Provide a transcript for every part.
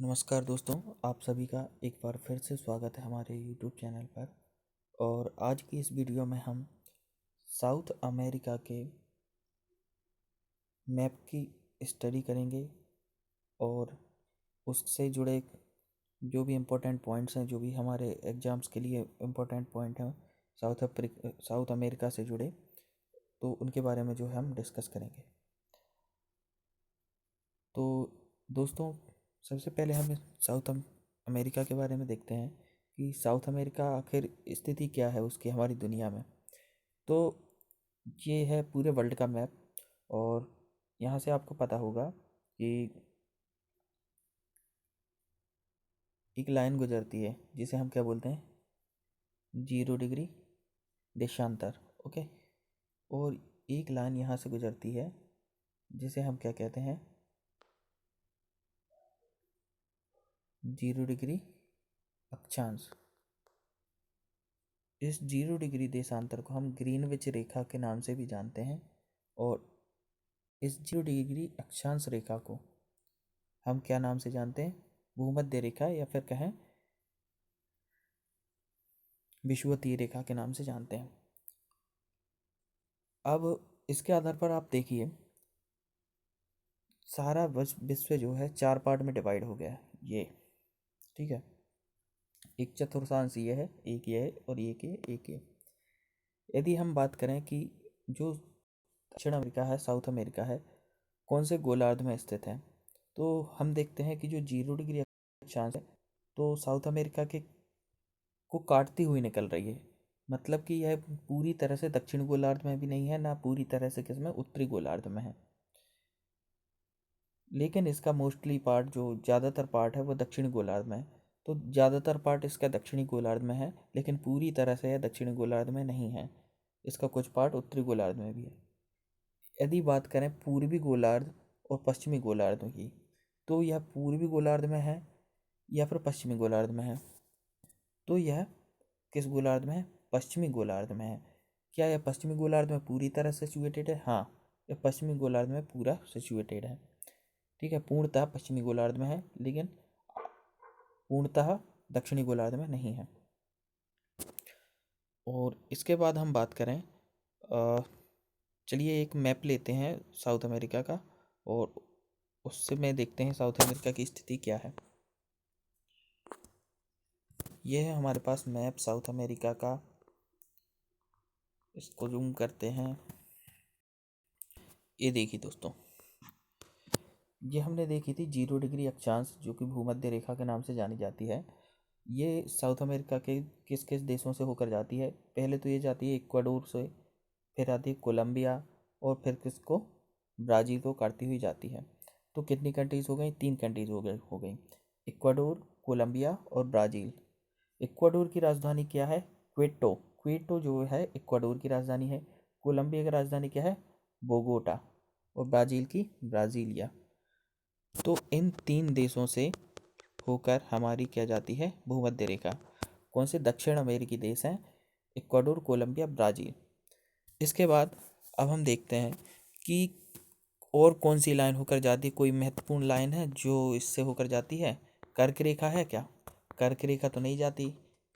नमस्कार दोस्तों, आप सभी का एक बार फिर से स्वागत है हमारे YouTube चैनल पर। और आज की इस वीडियो में हम साउथ अमेरिका के मैप की स्टडी करेंगे और उससे जुड़े जो भी इम्पोर्टेंट पॉइंट्स हैं, जो भी हमारे एग्ज़ाम्स के लिए इम्पोर्टेंट पॉइंट हैं साउथ अमेरिका से जुड़े, तो उनके बारे में जो है हम डिस्कस करेंगे। तो दोस्तों, सबसे पहले हम साउथ अमेरिका के बारे में देखते हैं कि साउथ अमेरिका आखिर स्थिति क्या है उसकी हमारी दुनिया में। तो ये है पूरे वर्ल्ड का मैप। और यहाँ से आपको पता होगा कि एक लाइन गुजरती है जिसे हम क्या बोलते हैं, 0 डिग्री देशांतर। ओके। और एक लाइन यहाँ से गुजरती है जिसे हम क्या कहते हैं, 0 डिग्री अक्षांश। इस 0 डिग्री देशांतर को हम ग्रीनविच रेखा के नाम से भी जानते हैं। और इस 0 डिग्री अक्षांश रेखा को हम क्या नाम से जानते हैं, भूमध्य रेखा, या फिर कहें विषुवतीय रेखा के नाम से जानते हैं। अब इसके आधार पर आप देखिए, सारा विश्व जो है 4 पार्ट में डिवाइड हो गया है ये। ठीक है, एक चतुर्थांश ये है, एक ये है, और एक ये। यदि हम बात करें कि जो दक्षिण अमेरिका है, साउथ अमेरिका है, कौन से गोलार्ध में स्थित है, तो हम देखते हैं कि जो 0 डिग्री अक्षांश है तो साउथ अमेरिका के को काटती हुई निकल रही है। मतलब कि यह पूरी तरह से दक्षिण गोलार्ध में भी नहीं है, ना पूरी तरह से किसमें, उत्तरी गोलार्ध में है। लेकिन इसका मोस्टली पार्ट, जो ज़्यादातर पार्ट है, वो दक्षिणी गोलार्ध में है। तो ज़्यादातर पार्ट इसका दक्षिणी गोलार्ध में है, लेकिन पूरी तरह से यह दक्षिणी गोलार्ध में नहीं है। इसका कुछ पार्ट उत्तरी गोलार्ध में भी है। यदि बात करें पूर्वी गोलार्ध और पश्चिमी गोलार्ध की, तो यह पूर्वी गोलार्ध में है या फिर पश्चिमी गोलार्ध में है, तो यह किस गोलार्ध में है, पश्चिमी गोलार्ध में है। क्या यह पश्चिमी गोलार्ध में पूरी तरह से सिचुएटेड है? हाँ, यह पश्चिमी गोलार्ध में पूरा सिचुएटेड है। ठीक है, पूर्णतः पश्चिमी गोलार्ध में है, लेकिन पूर्णतः दक्षिणी गोलार्ध में नहीं है। और इसके बाद हम बात करें, चलिए एक मैप लेते हैं साउथ अमेरिका का, और उससे में देखते हैं साउथ अमेरिका की स्थिति क्या है। यह है हमारे पास मैप साउथ अमेरिका का। इसको जूम करते हैं। ये देखिए दोस्तों, ये हमने देखी थी 0 डिग्री अक्षांश, जो कि भूमध्य रेखा के नाम से जानी जाती है। ये साउथ अमेरिका के किस किस देशों से होकर जाती है? पहले तो ये जाती है इक्वाडोर से, फिर आती है कोलंबिया, और फिर किसको, ब्राज़ील को काटती हुई जाती है। तो कितनी कंट्रीज़ हो गई? 3 कंट्रीज़ हो गई, इक्वाडोर, कोलंबिया और ब्राज़ील। इक्वाडोर की राजधानी क्या है? क्वेटो। क्वेटो जो है इक्वाडोर की राजधानी है। कोलंबिया की राजधानी क्या है? बोगोटा। और ब्राज़ील की ब्राज़ीलिया। तो इन 3 देशों से होकर हमारी क्या जाती है, भूमध्य रेखा। कौन से दक्षिण अमेरिकी देश हैं? Ecuador, Colombia, Brazil. इसके बाद अब हम देखते हैं कि और कौन सी लाइन होकर जाती है। कोई महत्वपूर्ण लाइन है जो इससे होकर जाती है? कर्क रेखा है क्या? कर्क रेखा तो नहीं जाती।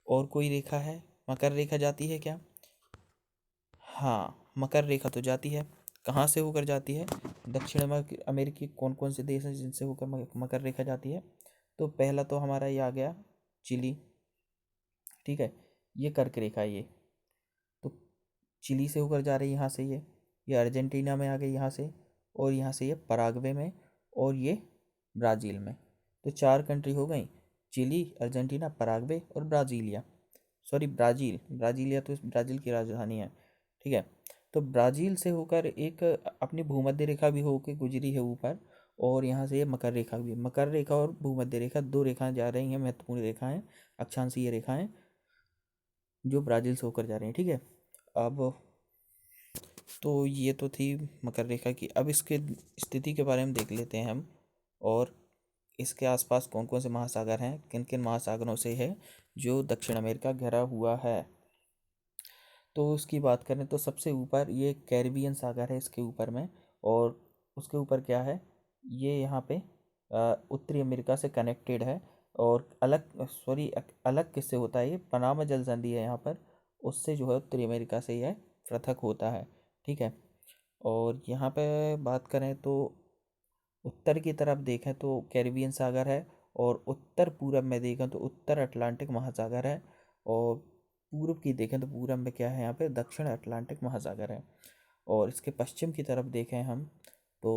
और कोई रेखा है? मकर रेखा जाती है क्या? हाँ, मकर रेखा तो जाती है। कहाँ से होकर जाती है? दक्षिण अमेरिकी कौन कौन से देश हैं जिनसे होकर मकर रेखा जाती है? तो पहला तो हमारा ये आ गया, चिली। ठीक है, ये कर्क रेखा है ये। तो चिली से होकर जा रही है यहाँ से, ये अर्जेंटीना में आ गई यहाँ से, और यहाँ से ये पराग्वे में, और ये ब्राज़ील में। तो 4 कंट्री हो गई, चिली, अर्जेंटीना, पराग्वे और ब्राज़ीलिया। Sorry, Brazil. ब्राज़ीलिया तो ब्राज़ील की राजधानी है। ठीक है, तो ब्राज़ील से होकर एक अपनी भूमध्य रेखा भी होकर गुजरी है ऊपर, और यहाँ से ये मकर रेखा भी। मकर रेखा और भूमध्य रेखा, 2 रेखाएं जा रही हैं, महत्वपूर्ण रेखाएं, अक्षांशीय रेखाएं, जो ब्राज़ील से होकर जा रही हैं। ठीक है, अब तो ये तो थी मकर रेखा की। अब इसके स्थिति के बारे में देख लेते हैं हम, और इसके आसपास कौन कौन से महासागर हैं, किन किन महासागरों से है जो दक्षिण अमेरिका घिरा हुआ है। तो उसकी बात करें तो सबसे ऊपर ये कैरिबियन सागर है इसके ऊपर में, और उसके ऊपर क्या है, ये यहाँ पे उत्तरी अमेरिका से कनेक्टेड है। और अलग किससे होता है, ये पनामा जल संधि है यहाँ पर, उससे जो है उत्तरी अमेरिका से यह पृथक होता है। ठीक है। और यहाँ पे बात करें तो उत्तर की तरफ देखें तो कैरिबियन सागर है, और उत्तर पूरब में देखें तो उत्तर अटलांटिक महासागर है, और पूर्व की देखें तो पूरब में क्या है, यहाँ पे दक्षिण अटलांटिक महासागर है। और इसके पश्चिम की तरफ देखें हम तो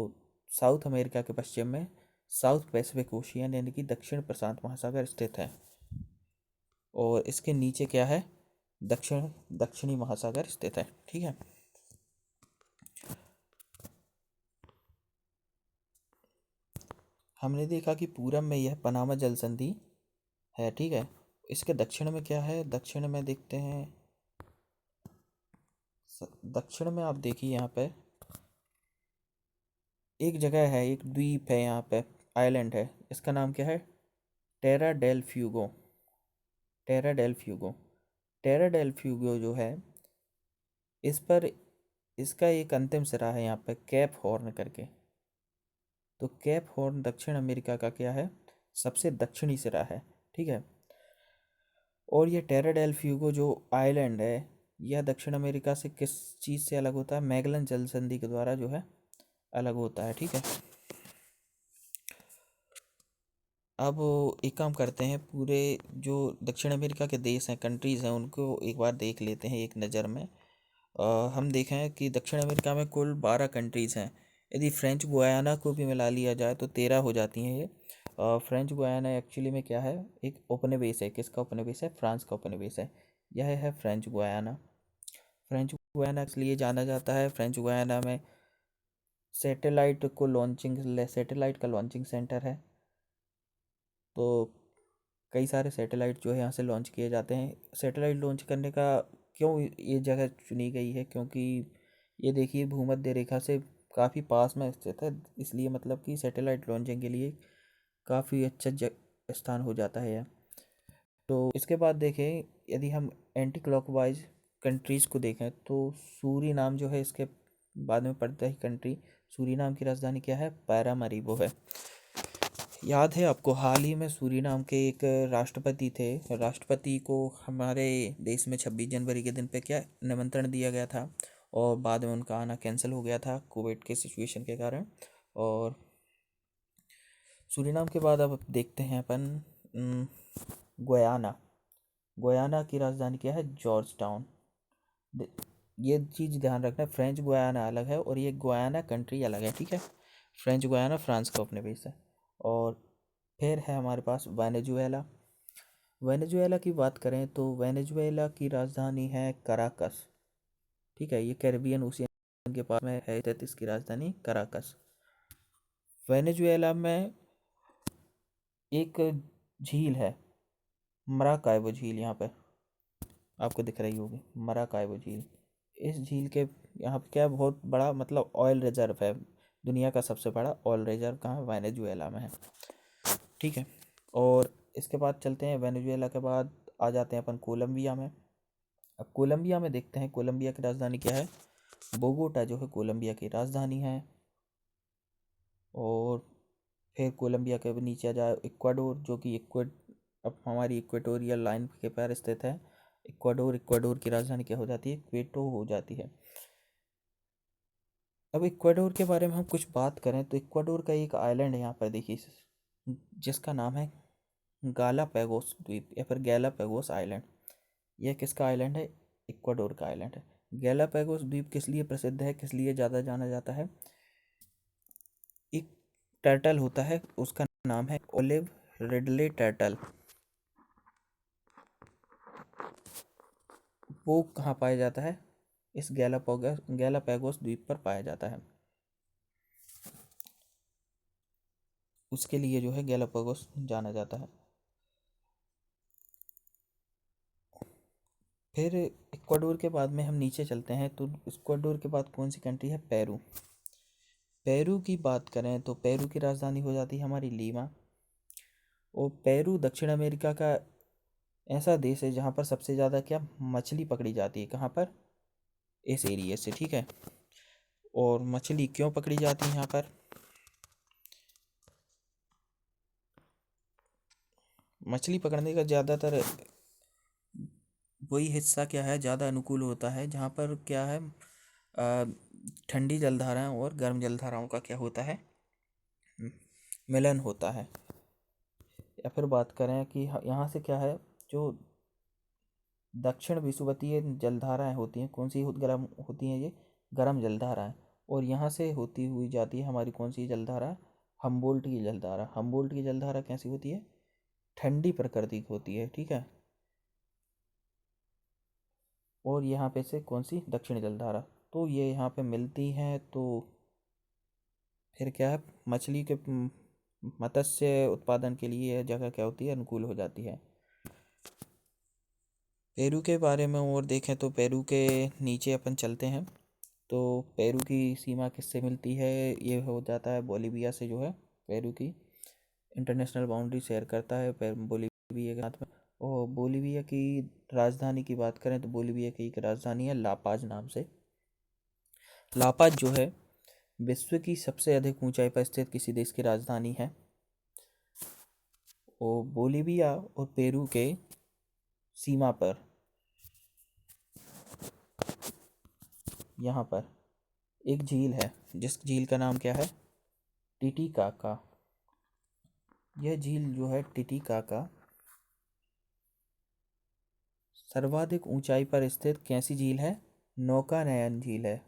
साउथ अमेरिका के पश्चिम में साउथ पैसिफिक ओशियन यानी कि दक्षिण प्रशांत महासागर स्थित है। और इसके नीचे क्या है, दक्षिणी महासागर स्थित है। ठीक है। हमने देखा कि पूरब में यह पनामा जल संधि है। ठीक है। इसके दक्षिण में क्या है, दक्षिण में देखते हैं, दक्षिण में आप देखिए यहाँ पे एक जगह है, एक द्वीप है यहाँ पे, आइलैंड है, इसका नाम क्या है, टेरा डेल फ्यूगो। टेरा डेल फ्यूगो टेरा डेल फ्यूगो जो है, इस पर इसका एक अंतिम सिरा है यहाँ पे कैप हॉर्न करके। तो कैप हॉर्न दक्षिण अमेरिका का क्या है, सबसे दक्षिणी सिरा है। ठीक है। और ये टेरा डेल फ्यूगो जो आइलैंड है, यह दक्षिण अमेरिका से किस चीज़ से अलग होता है, मैगलन जल संधि के द्वारा जो है अलग होता है। ठीक है। अब एक काम करते हैं, पूरे जो दक्षिण अमेरिका के देश हैं, कंट्रीज़ हैं, उनको एक बार देख लेते हैं एक नज़र में। हम देखें कि दक्षिण अमेरिका में कुल 12 कंट्रीज़ हैं। यदि फ्रेंच गुयाना को भी मिला लिया जाए तो 13 हो जाती हैं ये। फ्रेंच गुयाना एक्चुअली में क्या है, एक उपनिवेश है। किसका उपनिवेश है, फ्रांस का उपनिवेश है। यह है फ्रेंच गुयाना। फ्रेंच गुयाना इसलिए जाना जाता है, फ्रेंच गुयाना में सैटेलाइट का लॉन्चिंग सेंटर है। तो कई सारे सैटेलाइट जो है यहाँ से लॉन्च किए जाते हैं। सैटेलाइट लॉन्च करने का क्यों ये जगह चुनी गई है, क्योंकि ये देखिए भूमध्य रेखा से काफ़ी पास में स्थित है, इसलिए मतलब कि सैटेलाइट लॉन्चिंग के लिए काफ़ी अच्छा स्थान हो जाता है यह। तो इसके बाद देखें, यदि हम एंटी क्लॉकवाइज कंट्रीज़ को देखें तो सूरीनाम जो है इसके बाद में पड़ता है कंट्री। सूरीनाम की राजधानी क्या है, पैरामरीबो है। याद है आपको, हाल ही में सूरीनाम के एक राष्ट्रपति थे, राष्ट्रपति को हमारे देश में 26 जनवरी के दिन पे क्या निमंत्रण दिया गया था, और बाद में उनका आना कैंसिल हो गया था कोविड के सिचुएशन के कारण। और सूरीनाम के बाद अब देखते हैं अपन गुयाना। गुयाना की राजधानी क्या है, जॉर्ज टाउन। ये चीज़ ध्यान रखना, फ्रेंच गुयाना अलग है और ये गुयाना कंट्री अलग है। ठीक है। फ्रेंच गुयाना फ्रांस का उपनिवेश है। और फिर है हमारे पास वेनेजुएला। वेनेजुएला की बात करें तो वेनेजुएला की राजधानी है कराकस। ठीक है। ये कैरिबियन ओशियन के पास में है, इसकी राजधानी कराकस। वेनेजुएला में एक झील है, मराकाइबो झील, यहाँ पे आपको दिख रही होगी मराकाइबो झील। इस झील के यहाँ पे क्या बहुत बड़ा मतलब ऑयल रिजर्व है, दुनिया का सबसे बड़ा ऑयल रिजर्व कहाँ, वेनेजुएला में है। ठीक है। और इसके बाद चलते हैं, वेनेजुएला के बाद आ जाते हैं अपन कोलंबिया में। अब कोलंबिया में देखते हैं, कोलंबिया की राजधानी क्या है, बोगोटा जो है कोलंबिया की राजधानी है। और फिर कोलंबिया के नीचे आ जाए इक्वाडोर, जो कि अब हमारी इक्वेटोरियल लाइन के पर स्थित है। इक्वाडोर की राजधानी क्या हो जाती है, क्वेटो हो जाती है। अब इक्वाडोर के बारे में हम कुछ बात करें तो इक्वाडोर का एक आइलैंड है यहाँ पर देखिए, जिसका नाम है गालापैगोस द्वीप या फिर गैलापैगोस आइलैंड। यह किसका आइलैंड है, इक्वाडोर का आइलैंड है। गैलापैगोस द्वीप किस लिए प्रसिद्ध है, किस लिए ज़्यादा जाना जाता है, एक टर्टल होता है, उसका नाम है ओलिव रिडले टर्टल। वो कहाँ पाया जाता है, इस गैलापैगोस द्वीप पर पाया जाता है। उसके लिए जो है गैलापैगोस जाना जाता है। फिर इक्वाडोर के बाद में हम नीचे चलते हैं तो इक्वाडोर के बाद कौन सी कंट्री है, पेरू। पेरू की बात करें तो पेरू की राजधानी हो जाती है हमारी लीमा। और पेरू दक्षिण अमेरिका का ऐसा देश है जहाँ पर सबसे ज़्यादा क्या मछली पकड़ी जाती है, कहाँ पर, इस एरिया से। ठीक है। और मछली क्यों पकड़ी जाती है यहाँ पर, मछली पकड़ने का ज़्यादातर वही हिस्सा क्या है ज़्यादा अनुकूल होता है जहाँ पर क्या है ठंडी जलधाराएं और गर्म जलधाराओं का क्या होता है, मिलन होता है। या फिर बात करें कि यहाँ से क्या है, जो दक्षिण विषुवतीय जलधाराएं होती हैं कौन सी गर्म होती हैं, ये गर्म जलधाराएं। और यहाँ से होती हुई जाती है हमारी कौन सी जलधारा, हम्बोल्ट की जलधारा। हम्बोल्ट की जलधारा कैसी होती है, ठंडी प्रकृति की होती है, ठीक है। और यहाँ पे से कौन सी, दक्षिण जलधारा। तो ये यहाँ पे मिलती हैं, तो फिर क्या है, मछली के मत्स्य उत्पादन के लिए यह जगह क्या होती है, अनुकूल हो जाती है। पेरू के बारे में और देखें तो पेरू के नीचे अपन चलते हैं, तो पेरू की सीमा किससे मिलती है, ये हो जाता है बोलीविया से। जो है पेरू की इंटरनेशनल बाउंड्री शेयर करता है बोलीविया के साथ में। और बोलीविया की राजधानी की बात करें तो बोलीविया की एक राजधानी है लापाज नाम से। लापाज जो है विश्व की सबसे अधिक ऊंचाई पर स्थित किसी देश की राजधानी है। और बोलीविया और पेरू के सीमा पर यहाँ पर एक झील है जिस झील का नाम क्या है, टिटिकाका। यह झील जो है टिटिकाका सर्वाधिक ऊंचाई पर स्थित कैसी झील है, नौकानयन झील है।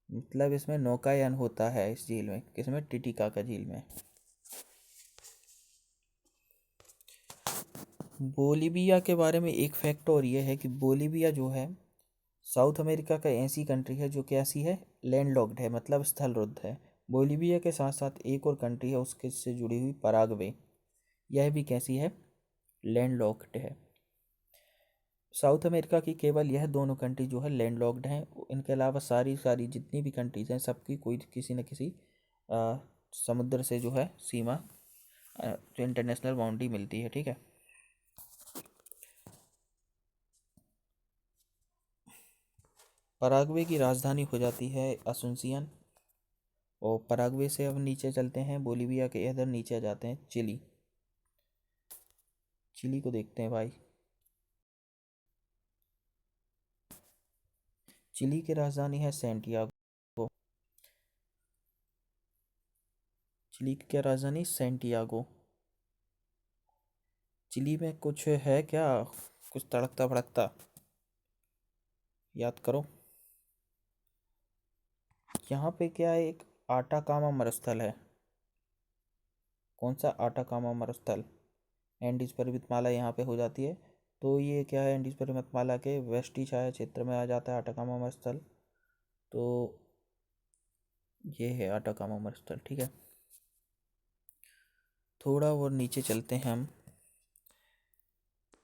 मतलब इसमें नौकायन होता है इस झील में, किसमें, टिटिकाका झील में। बोलीविया के बारे में एक फैक्ट और ये है कि बोलीविया जो है साउथ अमेरिका का ऐसी कंट्री है जो कैसी है, लैंडलॉक्ड है, मतलब स्थलरुद्ध है। बोलीविया के साथ साथ एक और कंट्री है उसके से जुड़ी हुई, पराग्वे। यह भी कैसी है, लैंडलॉक्ड है। साउथ अमेरिका की केवल यह दोनों कंट्री जो है लैंडलॉक्ड हैं। इनके अलावा सारी सारी जितनी भी कंट्रीज हैं सबकी कोई किसी न किसी समुद्र से जो है सीमा, जो इंटरनेशनल बाउंड्री मिलती है, ठीक है। पराग्वे की राजधानी हो जाती है असुनसियन। और पराग्वे से अब नीचे चलते हैं, बोलीविया के इधर नीचे आ जाते हैं चिली। चिली को देखते हैं भाई। चिली की राजधानी है सैंटियागो। चिली की क्या राजधानी, सैंटियागो। चिली में कुछ है क्या, कुछ तड़कता भड़कता, याद करो। यहाँ पे क्या है, एक आटाकामा मरुस्थल है। कौन सा, आटाकामा मरुस्थल। एंडीज पर्वतमाला यहाँ पे हो जाती है। तो ये क्या है, एंडीज पर्वतमाला के वेस्टी छाया क्षेत्र में आ जाता है आटाकामा मरुस्थल। तो ये है आटाकामा मरुस्थल, ठीक है। थोड़ा और नीचे चलते हैं हम,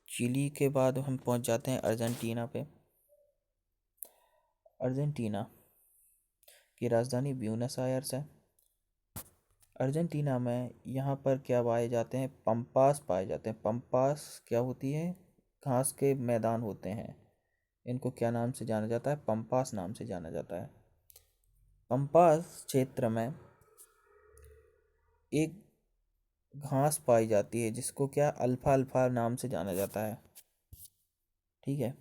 चिली के बाद हम पहुंच जाते हैं अर्जेंटीना पे। अर्जेंटीना की राजधानी ब्यूनस आयर्स है। अर्जेंटीना में यहाँ पर क्या पाए जाते हैं, पंपास पाए जाते हैं। पंपास क्या होती है, घास के मैदान होते हैं। इनको क्या नाम से जाना जाता है, पंपास नाम से जाना जाता है। पंपास क्षेत्र में एक घास पाई जाती है जिसको क्या, अल्फा अल्फा नाम से जाना जाता है, ठीक है।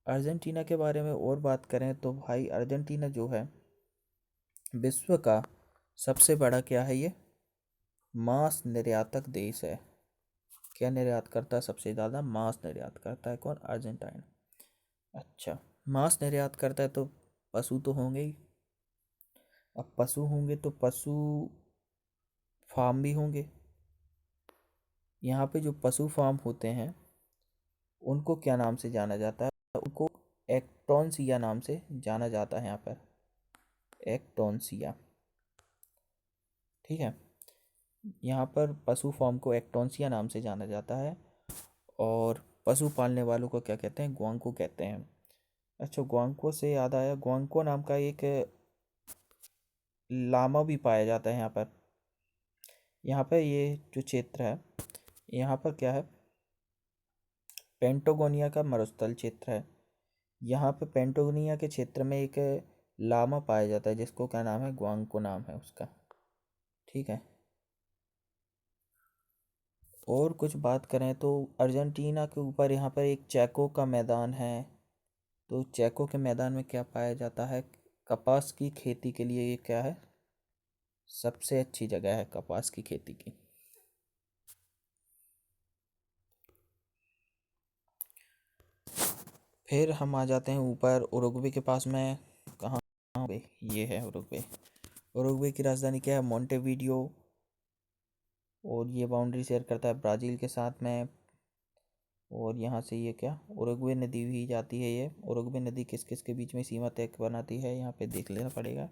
अर्जेंटीना के बारे में और बात करें तो भाई अर्जेंटीना जो है विश्व का सबसे बड़ा क्या है, ये मांस निर्यातक देश है। क्या निर्यात करता है, सबसे ज़्यादा मांस निर्यात करता है कौन, अर्जेंटीना। अच्छा, मांस निर्यात करता है तो पशु तो होंगे ही। अब पशु होंगे तो पशु फार्म भी होंगे। यहाँ पे जो पशु फार्म होते हैं उनको क्या नाम से जाना जाता है, उनको एक्टोनसिया नाम से जाना जाता है यहाँ पर, एक्टोनसिया, ठीक है। यहाँ पर पशु फार्म को एक्टोनसिया नाम से जाना जाता है। और पशु पालने वालों को क्या कहते हैं, ग्वांको कहते हैं। अच्छा, ग्वांको से याद आया, ग्वांको नाम का एक लामा भी पाया जाता है यहाँ पर। यहाँ पर ये जो क्षेत्र है, यहाँ पर क्या है, पेंटागोनिया का मरुस्थल क्षेत्र है। यहाँ पे पेंटागोनिया के क्षेत्र में एक लामा पाया जाता है जिसको क्या नाम है, ग्वांको नाम है उसका, ठीक है। और कुछ बात करें तो अर्जेंटीना के ऊपर यहाँ पर एक चैको का मैदान है। तो चैको के मैदान में क्या पाया जाता है? कपास की खेती के लिए ये क्या है? सबसे अच्छी जगह है कपास की खेती की। फिर हम आ जाते हैं ऊपर उरुग्वे के पास में। कहाँ पे? ये है उरुग्वे। उरुग्वे की राजधानी क्या है? मोंटेवीडियो। और ये बाउंड्री शेयर करता है ब्राज़ील के साथ में। और यहाँ से ये क्या, उरुग्वे नदी भी जाती है। ये उरुग्वे नदी किस किस के बीच में सीमा तय बनाती है, यहाँ पे देख लेना पड़ेगा।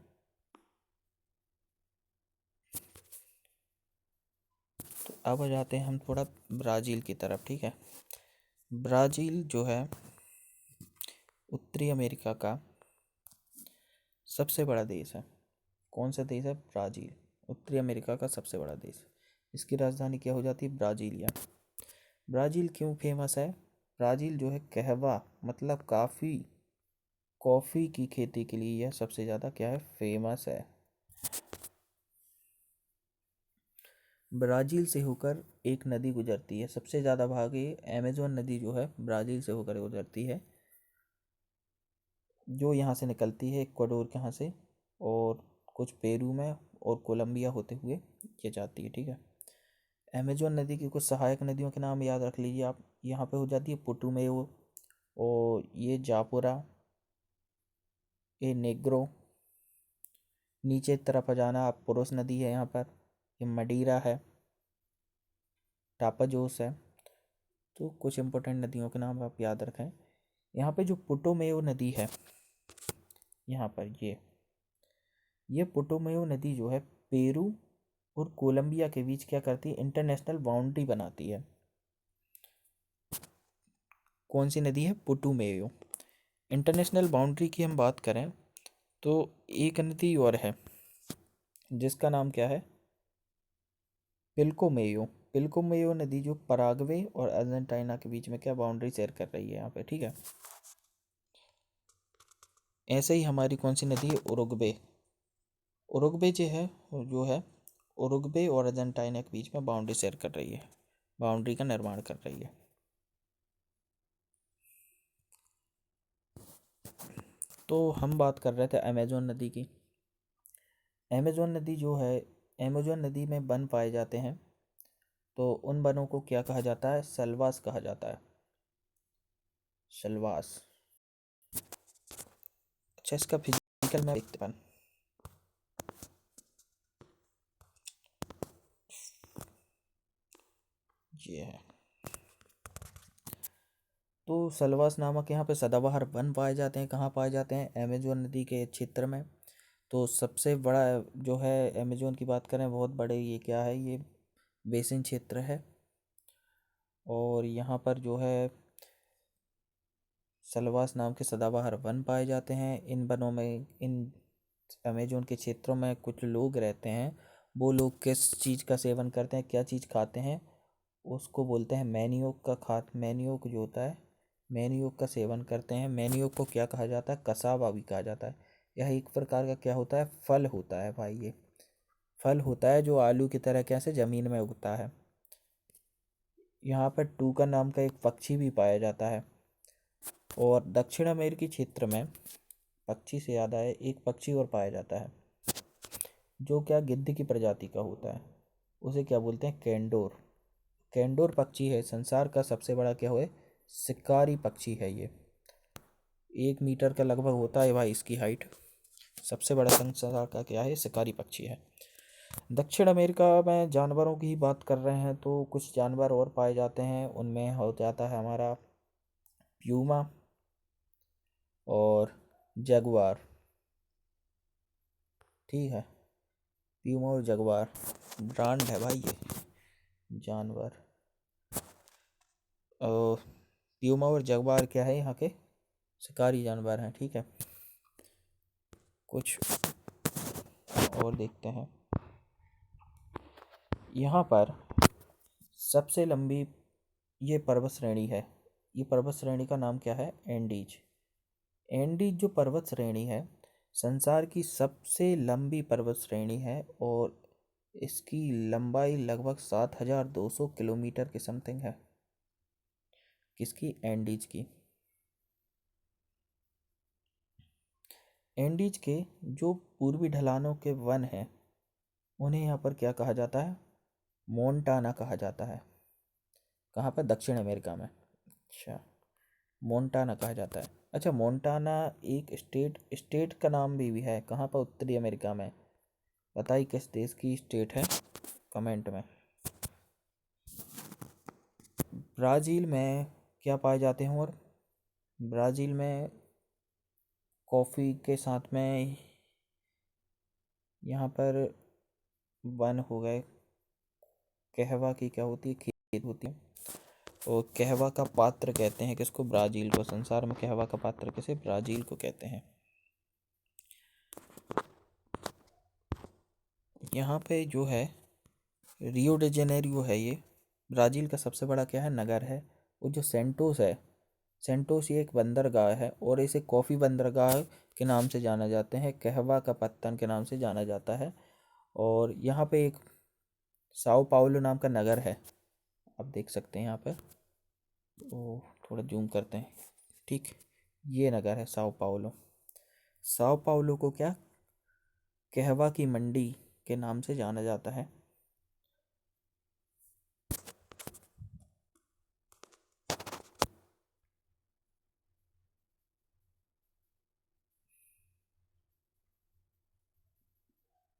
तो अब आ जाते हैं हम थोड़ा ब्राज़ील की तरफ, ठीक है। ब्राज़ील जो है उत्तरी अमेरिका का सबसे बड़ा देश है। कौन सा देश है? ब्राज़ील। उत्तरी अमेरिका का सबसे बड़ा देश। इसकी राजधानी क्या हो जाती है? ब्राज़ीलिया। ब्राज़ील क्यों फेमस है? ब्राज़ील जो है कहवा मतलब काफ़ी, कॉफ़ी की खेती के लिए यह सबसे ज़्यादा क्या है? फेमस है। ब्राज़ील से होकर एक नदी गुजरती है, सबसे ज़्यादा भाग ये अमेज़न नदी जो है ब्राज़ील से होकर गुजरती है, जो यहाँ से निकलती है इक्वाडोर के यहाँ से, और कुछ पेरू में और कोलंबिया होते हुए ये जाती है, ठीक है। अमेज़न नदी की कुछ सहायक नदियों के नाम याद रख लीजिए आप। यहाँ पे हो जाती है पुटुमेयो, और ये जापुरा, ये नेग्रो। नीचे की तरफ आ जाना आप, पुरुष नदी है यहाँ पर, ये मडीरा है, टापाजोस है। तो कुछ इंपॉर्टेंट नदियों के नाम आप याद रखें। यहाँ पे जो पुटुमेयो नदी है, यहाँ पर ये पुटुमेयो नदी जो है पेरू और कोलंबिया के बीच क्या करती है? इंटरनेशनल बाउंड्री बनाती है। कौन सी नदी है? पुटुमेयो। इंटरनेशनल बाउंड्री की हम बात करें तो एक नदी और है जिसका नाम क्या है? पिल्कोमेयो। पिल्कोमेयो नदी जो पराग्वे और अर्जेंटीना के बीच में क्या बाउंड्री शेयर कर रही है यहाँ पे, ठीक है। ऐसे ही हमारी कौन सी नदी है? उरुग्वे। उरुग्वे जो है उरुग्वे और अर्जेंटीना के बीच में बाउंड्री शेयर कर रही है, बाउंड्री का निर्माण कर रही है। तो हम बात कर रहे थे अमेज़न नदी की। अमेज़न नदी जो है, अमेज़न नदी में वन पाए जाते हैं, तो उन वनों को क्या कहा जाता है? सल्वास कहा जाता है। सल्वास। अच्छा, इसका फिजिकल में देखते हैं। ये है। तो सल्वास नामक यहाँ पे सदाबहार वन पाए जाते हैं। कहाँ पाए जाते हैं? अमेज़न नदी के क्षेत्र में। तो सबसे बड़ा जो है अमेज़न की बात करें, बहुत बड़े ये क्या है? ये बेसिन क्षेत्र है। और यहाँ पर जो है सल्वास नाम के सदाबहार वन पाए जाते हैं। इन वनों में, इन अमेज़न के क्षेत्रों में कुछ लोग रहते हैं। वो लोग किस चीज़ का सेवन करते हैं, क्या चीज़ खाते हैं? उसको बोलते हैं मैनियोक का मैनियोक जो होता है, मैनियोक का सेवन करते हैं। मैनियोक को क्या कहा जाता है? कसावा भी कहा जाता है। यह एक प्रकार का क्या होता है? फल होता है भाई। ये फल होता है जो आलू की तरह कैसे ज़मीन में उगता है। यहाँ पर टूका नाम का एक पक्षी भी पाया जाता है। और दक्षिण अमेरिकी क्षेत्र में पक्षी से याद आया, एक पक्षी और पाया जाता है जो क्या गिद्ध की प्रजाति का होता है। उसे क्या बोलते हैं? कैंडोर। कैंडोर पक्षी है संसार का सबसे बड़ा क्या है? शिकारी पक्षी है ये। 1 मीटर का लगभग होता है भाई इसकी हाइट। सबसे बड़ा संसार का क्या है? शिकारी पक्षी है। दक्षिण अमेरिका में जानवरों की ही बात कर रहे हैं तो कुछ जानवर और पाए जाते हैं। उनमें हो जाता है हमारा प्यूमा और जगुआर, ठीक है। प्यूमा और जगुआर ब्रांड है भाई ये जानवर। और प्यूमा और जगुआर क्या है? यहाँ के शिकारी जानवर हैं, ठीक है। कुछ और देखते हैं। यहाँ पर सबसे लंबी ये पर्वत श्रेणी है। ये पर्वत श्रेणी का नाम क्या है? एंडीज। एंडीज जो पर्वत श्रेणी है संसार की सबसे लंबी पर्वत श्रेणी है। और इसकी लंबाई लगभग 7,200 किलोमीटर के समथिंग है। किसकी? एंडीज की। एंडीज के जो पूर्वी ढलानों के वन हैं उन्हें यहाँ पर क्या कहा जाता है? मोन्टाना कहा जाता है। कहाँ पर? दक्षिण अमेरिका में। अच्छा, मोन्टाना कहा जाता है। अच्छा, मोन्टाना एक स्टेट का नाम भी है। कहाँ पर? उत्तरी अमेरिका में। बताइए किस देश की स्टेट है? कमेंट में। ब्राज़ील में क्या पाए जाते हैं? और ब्राज़ील में कॉफ़ी के साथ में यहाँ पर वन हो गए। कहवा की क्या होती है? खेत होती है। और कहवा का पात्र कहते हैं किसको? ब्राज़ील को। संसार में कहवा का पात्र किसे? ब्राज़ील को कहते हैं। यहाँ पे जो है रियो डे जेनेरियो है, ये ब्राज़ील का सबसे बड़ा क्या है? नगर है। और जो सेंटोस है, सेंटोस ये एक बंदरगाह है और इसे कॉफ़ी बंदरगाह के नाम से जाना जाते हैं। कहवा का पत्तन के नाम से जाना जाता है। और यहाँ पे एक साओ पाउलो नाम का नगर है, आप देख सकते हैं यहाँ पर। ओ, थोड़ा जूम करते हैं। ठीक, ये नगर है साओ पाउलो। साओ पाउलो को क्या? कहवा की मंडी के नाम से जाना जाता है।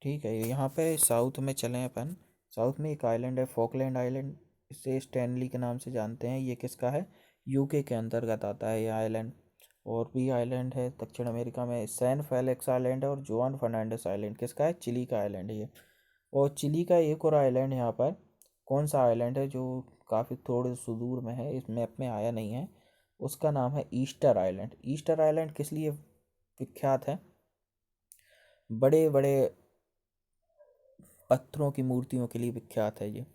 ठीक है, यहाँ पे साउथ में चलें अपन। साउथ में एक आइलैंड है, फॉकलैंड आइलैंड। इसे स्टैनली के नाम से जानते हैं। ये किसका है? यूके के अंतर्गत आता है ये आइलैंड। और भी आइलैंड है दक्षिण अमेरिका में। सैन फेलिक्स आइलैंड है और जोआन फर्नांडिस आइलैंड किसका है? चिली का आइलैंड है ये। और चिली का एक और आइलैंड यहाँ पर कौन सा आइलैंड है जो काफ़ी थोड़े सुदूर में है, इस मैप में आया नहीं है? उसका नाम है ईस्टर आइलैंड। ईस्टर आइलैंड किस लिए विख्यात है? बड़े बड़े पत्थरों की मूर्तियों के लिए विख्यात है ये।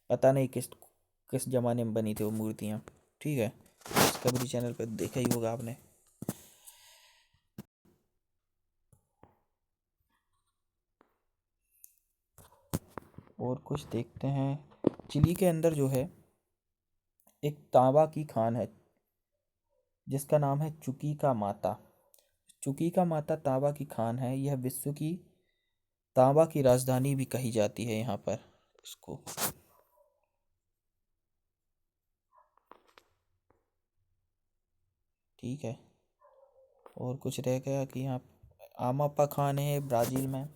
पता नहीं किस किस ज़माने में बनी थी वो मूर्तियाँ। ठीक है, डिस्कवरी चैनल पर देखा ही होगा आपने। और कुछ देखते हैं। चिली के अंदर जो है एक तांबा की खान है जिसका नाम है चुकीका माता। चुकीका माता तांबा की खान है। यह विश्व की तांबा की राजधानी भी कही जाती है यहाँ पर इसको। ठीक है, और कुछ रह गया कि यहाँ आमापा खान है ब्राज़ील में,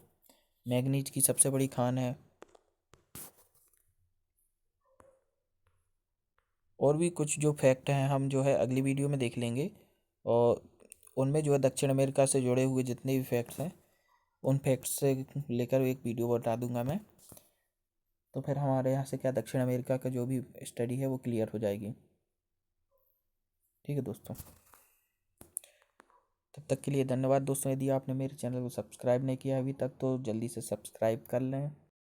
मैग्नीज की सबसे बड़ी खान है। और भी कुछ जो फैक्ट हैं हम जो है अगली वीडियो में देख लेंगे। और उनमें जो है दक्षिण अमेरिका से जुड़े हुए जितने भी फैक्ट्स हैं उन फैक्ट्स से लेकर एक वीडियो बता दूंगा मैं। तो फिर हमारे यहाँ से क्या दक्षिण अमेरिका का जो भी स्टडी है वो क्लियर हो जाएगी। ठीक है दोस्तों, तब तक के लिए धन्यवाद दोस्तों। यदि आपने मेरे चैनल को सब्सक्राइब नहीं किया अभी तक तो जल्दी से सब्सक्राइब कर लें।